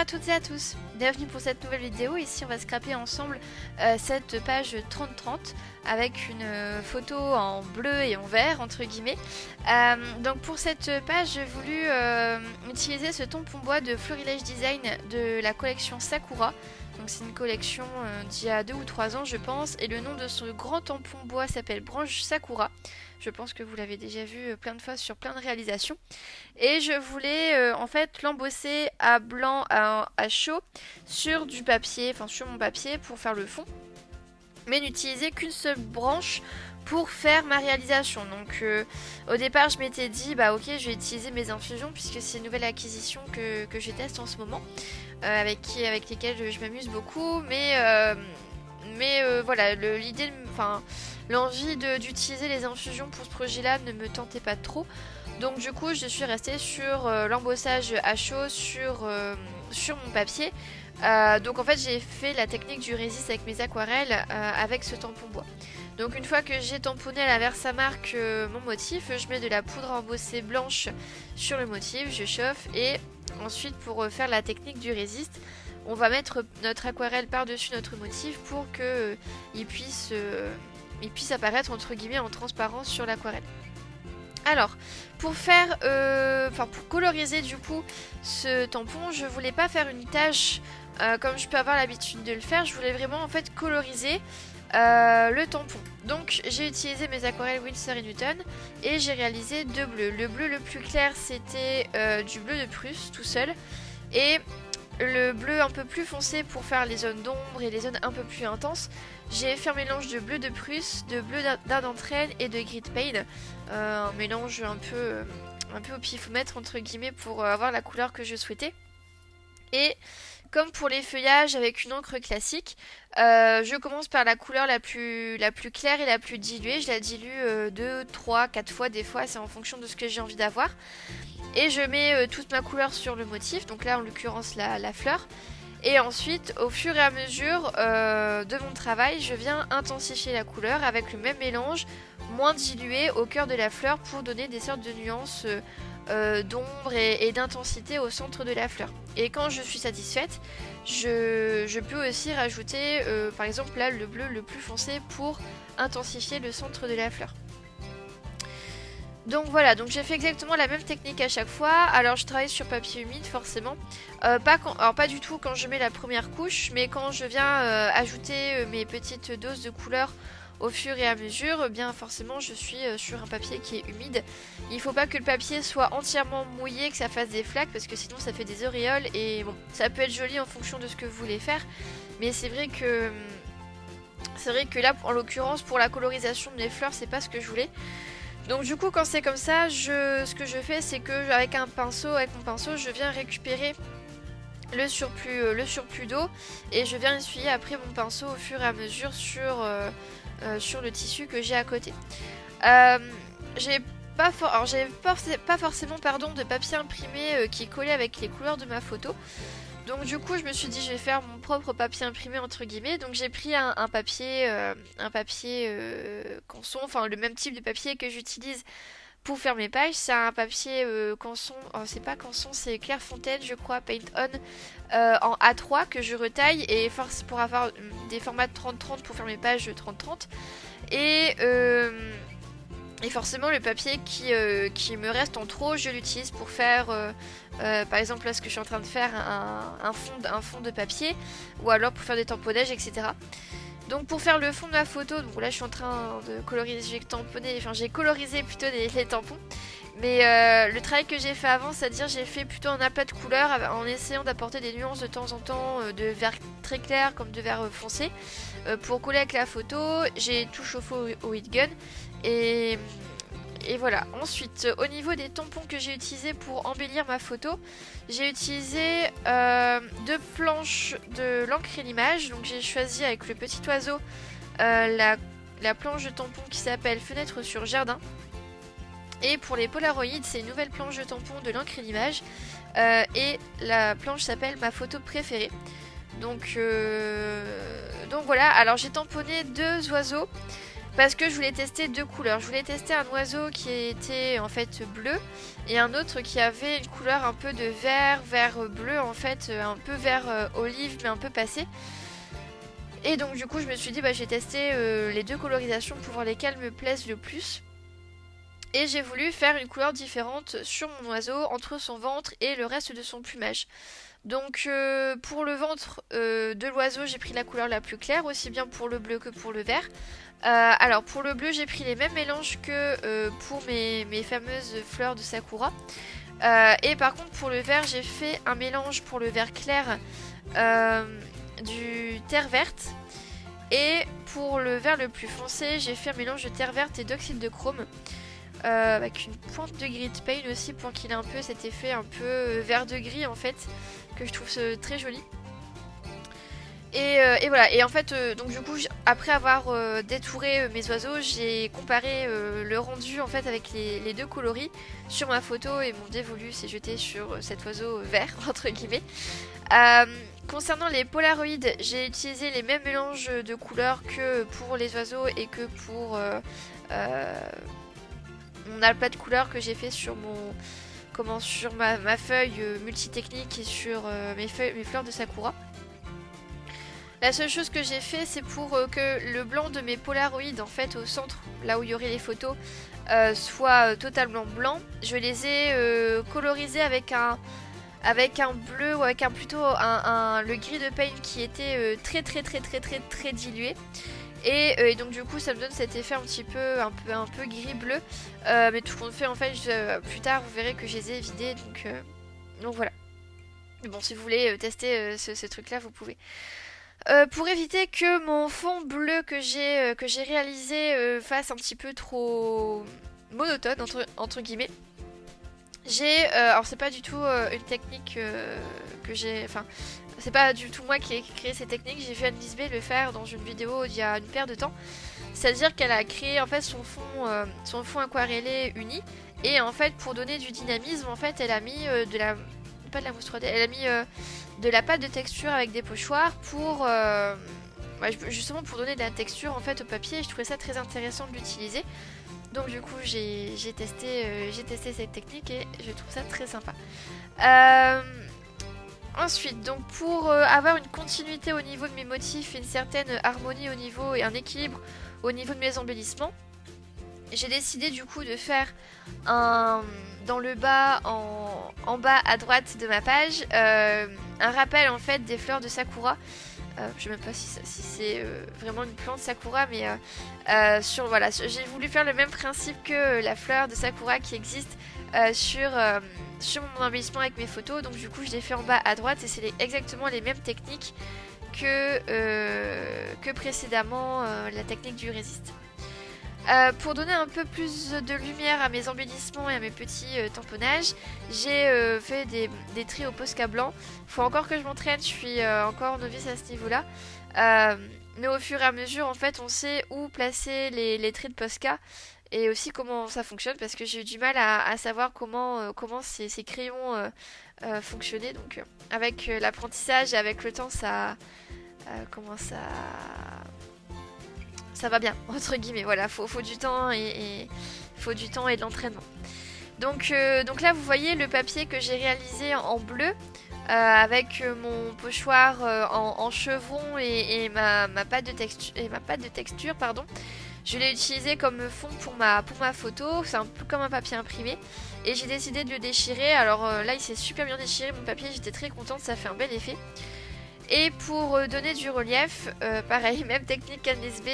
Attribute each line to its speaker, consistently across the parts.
Speaker 1: à toutes et à tous, bienvenue pour cette nouvelle vidéo. Ici on va scraper ensemble cette page 30-30 avec une photo en bleu et en vert entre guillemets. Donc pour cette page j'ai voulu utiliser ce tampon bois de Florilège Design de la collection Sakura. Donc c'est une collection d'il y a 2 ou 3 ans je pense, et le nom de ce grand tampon bois s'appelle Branche Sakura. Je pense que vous l'avez déjà vu plein de fois sur plein de réalisations. Et je voulais en fait l'embosser à blanc, à chaud, sur du papier, enfin sur mon papier pour faire le fond. Mais n'utiliser qu'une seule branche pour faire ma réalisation. Donc au départ je m'étais dit bah ok, je vais utiliser mes infusions puisque c'est une nouvelle acquisition que je teste en ce moment, avec lesquelles je m'amuse beaucoup, mais voilà, l'idée, enfin l'envie d'utiliser les infusions pour ce projet là ne me tentait pas trop. Donc du coup je suis restée sur l'embossage à chaud sur mon papier. Donc en fait j'ai fait la technique du résist avec mes aquarelles avec ce tampon bois. Donc une fois que j'ai tamponné à la Versamark mon motif, je mets de la poudre à embosser blanche sur le motif, je chauffe, et ensuite pour faire la technique du résist, on va mettre notre aquarelle par-dessus notre motif pour que il puisse apparaître entre guillemets en transparence sur l'aquarelle. Alors, pour faire, pour coloriser du coup ce tampon, je voulais pas faire une tache comme je peux avoir l'habitude de le faire. Je voulais vraiment en fait coloriser le tampon. Donc j'ai utilisé mes aquarelles Winsor & Newton et j'ai réalisé 2 bleus. Le bleu le plus clair c'était du bleu de Prusse tout seul, et le bleu un peu plus foncé pour faire les zones d'ombre et les zones un peu plus intenses. J'ai fait un mélange de bleu de Prusse, de bleu d'Ardentren et de Grit Paint. Un mélange un peu au pifomètre entre guillemets pour avoir la couleur que je souhaitais. Et comme pour les feuillages avec une encre classique, je commence par la couleur la plus claire et la plus diluée. Je la dilue 2, 3, 4 fois des fois, c'est en fonction de ce que j'ai envie d'avoir. Et je mets toute ma couleur sur le motif, donc là en l'occurrence la fleur. Et ensuite, au fur et à mesure de mon travail, je viens intensifier la couleur avec le même mélange, moins dilué au cœur de la fleur pour donner des sortes de nuances d'ombre et d'intensité au centre de la fleur. Et quand je suis satisfaite, je peux aussi rajouter par exemple là le bleu le plus foncé pour intensifier le centre de la fleur. Donc voilà, donc j'ai fait exactement la même technique à chaque fois. Alors je travaille sur papier humide forcément, pas du tout quand je mets la première couche, mais quand je viens ajouter mes petites doses de couleur au fur et à mesure, bien forcément je suis sur un papier qui est humide. Il faut pas que le papier soit entièrement mouillé, que ça fasse des flaques, parce que sinon ça fait des auréoles, et bon, ça peut être joli en fonction de ce que vous voulez faire, mais c'est vrai que là en l'occurrence pour la colorisation de mes fleurs c'est pas ce que je voulais. Donc du coup quand c'est comme ça, ce que je fais c'est que avec mon pinceau je viens récupérer le surplus d'eau, et je viens essuyer après mon pinceau au fur et à mesure sur le tissu que j'ai à côté. J'ai pas forcément de papier imprimé qui est collé avec les couleurs de ma photo. Donc du coup je me suis dit je vais faire mon propre papier imprimé entre guillemets. Donc j'ai pris un papier canson, enfin le même type de papier que j'utilise pour faire mes pages. C'est un papier canson, c'est pas canson, c'est Clairefontaine je crois, Paint On, en A3 que je retaille et force pour avoir des formats de 30-30 pour faire mes pages 30-30. Et forcément le papier qui me reste en trop, je l'utilise pour faire par exemple là ce que je suis en train de faire, un fond de papier, ou alors pour faire des tamponnages, etc. Donc pour faire le fond de ma photo, donc là je suis en train de coloriser, j'ai colorisé plutôt les tampons. Mais le travail que j'ai fait avant, c'est-à-dire j'ai fait plutôt un aplat de couleurs en essayant d'apporter des nuances de temps en temps de vert très clair comme de vert foncé pour coller avec la photo. J'ai tout chauffé au heat gun et voilà. Ensuite, au niveau des tampons que j'ai utilisés pour embellir ma photo, j'ai utilisé 2 planches de l'encre et l'image. Donc j'ai choisi avec le petit oiseau la planche de tampon qui s'appelle Fenêtre sur jardin. Et pour les Polaroids, c'est une nouvelle planche de tampon de l'encre et l'image. Et la planche s'appelle Ma photo préférée. Donc voilà, alors j'ai tamponné 2 oiseaux. parce que je voulais tester deux couleurs. Je voulais tester un oiseau qui était en fait bleu et un autre qui avait une couleur un peu de vert, vert bleu en fait, un peu vert olive mais un peu passé. Et donc du coup je me suis dit bah, je vais tester les deux colorisations pour voir lesquelles me plaisent le plus. Et j'ai voulu faire une couleur différente sur mon oiseau entre son ventre et le reste de son plumage. Donc pour le ventre de l'oiseau j'ai pris la couleur la plus claire, aussi bien pour le bleu que pour le vert. Alors pour le bleu j'ai pris les mêmes mélanges que pour mes fameuses fleurs de sakura. Et par contre pour le vert j'ai fait un mélange pour le vert clair du terre verte. Et pour le vert le plus foncé j'ai fait un mélange de terre verte et d'oxyde de chrome. Avec une pointe de gris de paint aussi pour qu'il ait un peu cet effet un peu vert de gris en fait, que je trouve très joli. Et voilà, et en fait donc du coup après avoir détouré mes oiseaux, j'ai comparé le rendu en fait avec les deux coloris sur ma photo et mon dévolu s'est jeté sur cet oiseau vert entre guillemets. Concernant les polaroïdes, j'ai utilisé les mêmes mélanges de couleurs que pour les oiseaux et que pour mon aplat de couleurs que j'ai fait sur sur ma feuille multitechnique et sur mes fleurs de sakura. La seule chose que j'ai fait c'est pour que le blanc de mes polaroïdes en fait au centre, là où il y aurait les photos, soit totalement blanc. Je les ai colorisés avec un bleu ou avec le gris de paint qui était très dilué. Et donc du coup ça me donne cet effet un peu gris bleu, mais tout compte fait en fait plus tard vous verrez que je les ai vidés, donc voilà. Mais bon, si vous voulez tester ce truc là vous pouvez. Pour éviter que mon fond bleu que j'ai réalisé fasse un petit peu trop monotone entre guillemets, alors c'est pas du tout une technique que j'ai, enfin c'est pas du tout moi qui ai créé ces techniques, j'ai vu Annelise B le faire dans une vidéo il y a une paire de temps. C'est-à-dire qu'elle a créé en fait son fond aquarellé uni, et en fait pour donner du dynamisme en fait elle a mis pas de la mousse 3D, elle a mis de la pâte de texture avec des pochoirs pour justement pour donner de la texture en fait au papier, et je trouvais ça très intéressant de l'utiliser. Donc du coup j'ai testé cette technique et je trouve ça très sympa. Ensuite, donc pour avoir une continuité au niveau de mes motifs, une certaine harmonie au niveau et un équilibre au niveau de mes embellissements, j'ai décidé du coup de faire dans le bas, en bas à droite de ma page, un rappel en fait des fleurs de sakura. Je sais même pas si c'est vraiment une plante sakura, mais voilà, j'ai voulu faire le même principe que la fleur de sakura qui existe sur mon embellissement avec mes photos. Donc du coup je l'ai fait en bas à droite et c'est exactement les mêmes techniques que précédemment, la technique du résiste. Pour donner un peu plus de lumière à mes embellissements et à mes petits tamponnages, j'ai fait des traits au Posca blanc. Faut encore que je m'entraîne, je suis encore novice à ce niveau-là. Mais au fur et à mesure, en fait, on sait où placer les traits de Posca et aussi comment ça fonctionne, parce que j'ai eu du mal à savoir comment ces crayons fonctionnaient. Donc avec l'apprentissage et avec le temps, ça va bien, entre guillemets. Voilà, faut du temps et de l'entraînement. Donc là vous voyez le papier que j'ai réalisé en bleu avec mon pochoir en chevron et ma pâte de texture pardon. Je l'ai utilisé comme fond pour ma photo, c'est un peu comme un papier imprimé, et j'ai décidé de le déchirer. Alors là il s'est super bien déchiré mon papier, j'étais très contente, ça fait un bel effet. Et pour donner du relief, pareil, même technique qu'Annelise B,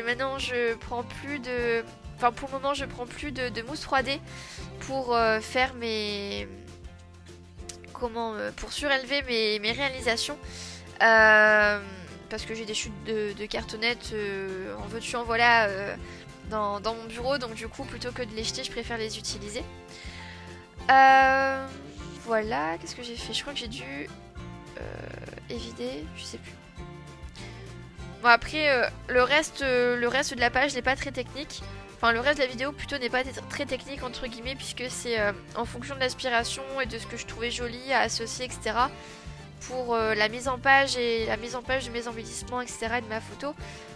Speaker 1: maintenant je prends plus de... Enfin pour le moment je prends plus de mousse 3D pour faire pour surélever mes réalisations. Parce que j'ai des chutes de cartonnettes en veux-tu en voilà dans mon bureau, donc du coup plutôt que de les jeter je préfère les utiliser. Voilà, qu'est-ce que j'ai fait? Je crois que j'ai dû évider, je sais plus. Bon après le reste de la page n'est pas très technique. Enfin le reste de la vidéo plutôt n'est pas très technique entre guillemets, puisque c'est en fonction de l'aspiration et de ce que je trouvais joli à associer, etc. Pour la mise en page et la mise en page de mes embellissements, etc. et de ma photo.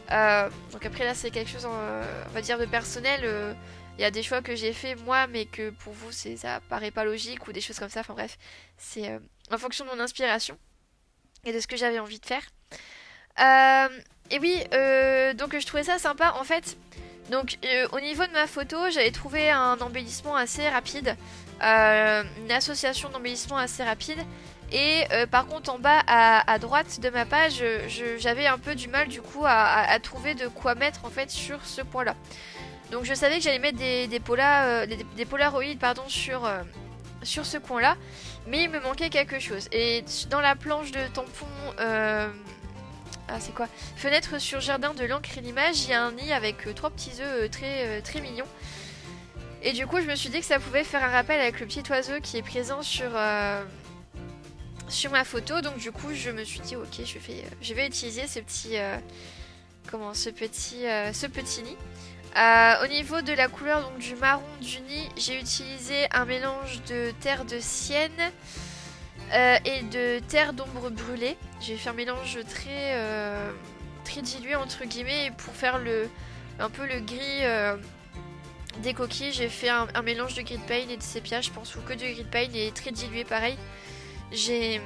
Speaker 1: Donc après là c'est quelque chose on va dire de personnel. Il y a des choix que j'ai fait moi mais que pour vous ça paraît pas logique ou des choses comme ça. Enfin bref, c'est en fonction de mon inspiration et de ce que j'avais envie de faire. Et oui, donc je trouvais ça sympa en fait. Donc au niveau de ma photo, j'avais trouvé un embellissement assez rapide, une association d'embellissement assez rapide. Et par contre en bas à droite de ma page, j'avais un peu du mal du coup à trouver de quoi mettre en fait sur ce point-là. Donc je savais que j'allais mettre des polaroïdes pardon, sur ce coin-là, mais il me manquait quelque chose. Et dans la planche de tampon, c'est quoi? Fenêtre sur jardin de l'encre et l'image, il y a un nid avec trois petits œufs très mignons. Et du coup, je me suis dit que ça pouvait faire un rappel avec le petit oiseau qui est présent sur ma photo. Donc du coup, je me suis dit, ok, je vais utiliser ce petit nid. Au niveau de la couleur donc, du marron du nid, j'ai utilisé un mélange de terre de sienne et de terre d'ombre brûlée. J'ai fait un mélange très dilué entre guillemets, et pour faire un peu le gris des coquilles, j'ai fait un mélange de gris de pain et de sépia, je pense, ou que de gris de pain et très dilué pareil. J'ai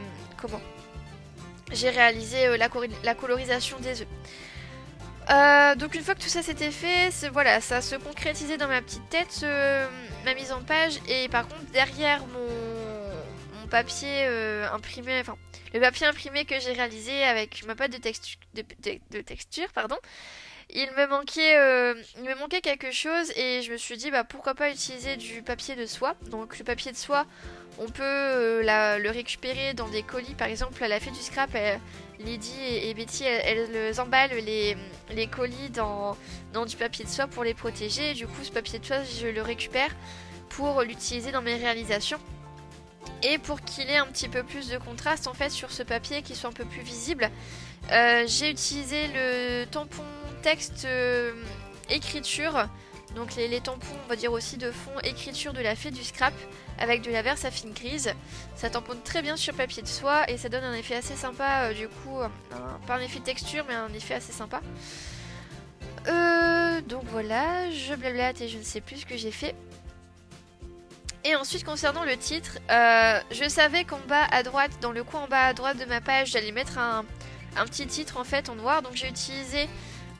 Speaker 1: réalisé la colorisation des œufs. Donc une fois que tout ça s'était fait, voilà, ça se concrétisait dans ma petite tête, ma mise en page. Et par contre derrière mon papier imprimé, enfin le papier imprimé que j'ai réalisé avec ma pâte de texture, pardon, il me manquait quelque chose et je me suis dit pourquoi pas utiliser du papier de soie. Donc le papier de soie, on peut le récupérer dans des colis, par exemple à la Fée du Scrap, Lydie et Betty, elles emballent les colis dans du papier de soie pour les protéger. Et du coup ce papier de soie je le récupère pour l'utiliser dans mes réalisations. Et pour qu'il ait un petit peu plus de contraste en fait sur ce papier, qui soit un peu plus visible, j'ai utilisé le tampon texte écriture, donc les tampons on va dire aussi de fond écriture de la Fée du Scrap avec de la Versafine grise. Ça tamponne très bien sur papier de soie et ça donne un effet assez sympa, du coup pas un effet texture mais un effet assez sympa. Donc voilà, je blablate et je ne sais plus ce que j'ai fait. Et ensuite concernant le titre, je savais qu'en bas à droite, dans le coin en bas à droite de ma page, j'allais mettre un petit titre en fait en noir. Donc j'ai utilisé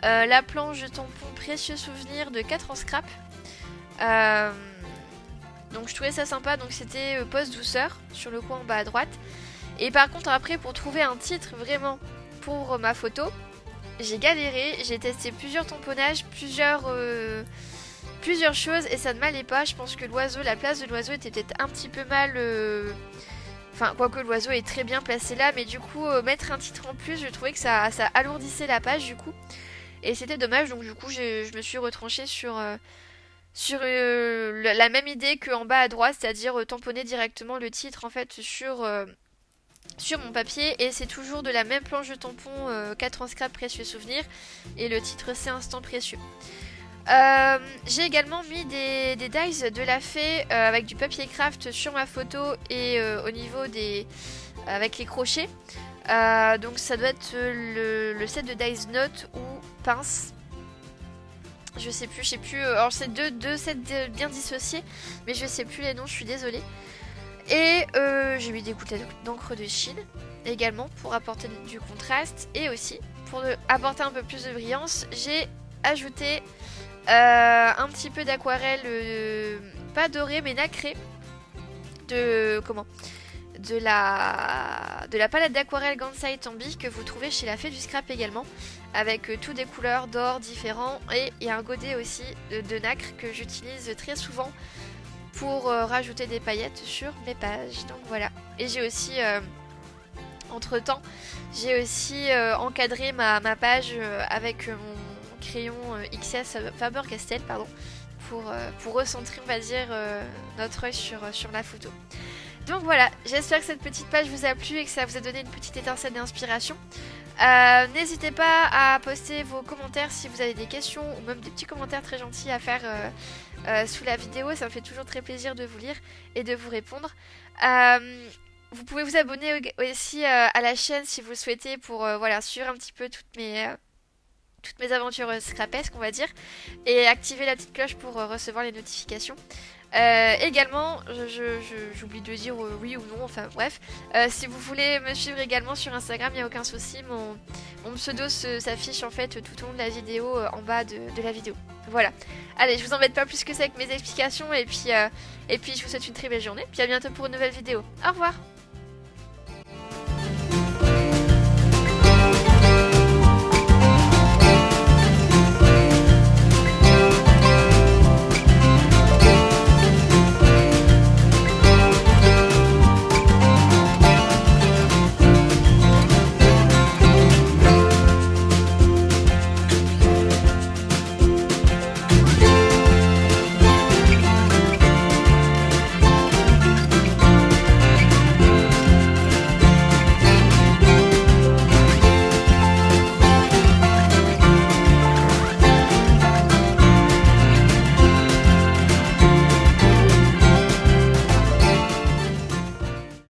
Speaker 1: la planche de tampon Précieux Souvenir de 4 en scrap. Donc je trouvais ça sympa, donc c'était Pose Douceur sur le coin en bas à droite. Et par contre après pour trouver un titre vraiment pour ma photo, j'ai galéré, j'ai testé plusieurs tamponnages, plusieurs choses et ça ne m'allait pas. Je pense que la place de l'oiseau était peut-être un petit peu mal... Enfin, quoique l'oiseau est très bien placé là, mais du coup, mettre un titre en plus, je trouvais que ça alourdissait la page du coup. Et c'était dommage, donc du coup, je me suis retranchée sur la même idée qu'en bas à droite, c'est-à-dire tamponner directement le titre en fait sur mon papier. Et c'est toujours de la même planche de tampon 4 en scrap Précieux Souvenir. Et le titre c'est Instant Précieux. J'ai également mis des dies de la Fée avec du papier craft sur ma photo et au niveau avec les crochets. Donc ça doit être le set de dies note ou pince. Je sais plus. Alors c'est deux sets bien dissociés, mais je sais plus les noms, je suis désolée. Et j'ai mis des gouttelettes d'encre de Chine également pour apporter du contraste. Et aussi pour apporter un peu plus de brillance, j'ai ajouté un petit peu d'aquarelle, pas dorée mais nacrée, de la palette d'aquarelle Gansai Tambi que vous trouvez chez la Fée du Scrap également, avec toutes des couleurs d'or différents. Et il y a un godet aussi de nacre que j'utilise très souvent pour rajouter des paillettes sur mes pages. Donc voilà. Et j'ai aussi entre temps j'ai aussi encadré ma page avec mon crayon XS Faber-Castell pour recentrer on va dire notre œil sur la photo. Donc voilà, j'espère que cette petite page vous a plu et que ça vous a donné une petite étincelle d'inspiration. N'hésitez pas à poster vos commentaires si vous avez des questions ou même des petits commentaires très gentils à faire sous la vidéo. Ça me fait toujours très plaisir de vous lire et de vous répondre. Vous pouvez vous abonner aussi à la chaîne si vous le souhaitez pour suivre un petit peu toutes toutes mes aventures scrapesques, on va dire, et activer la petite cloche pour recevoir les notifications. Également, j'oublie de dire oui ou non, enfin bref, si vous voulez me suivre également sur Instagram, il n'y a aucun souci, mon pseudo s'affiche en fait tout au long de la vidéo, en bas de la vidéo. Voilà. Allez, je vous embête pas plus que ça avec mes explications, et puis je vous souhaite une très belle journée, puis à bientôt pour une nouvelle vidéo. Au revoir.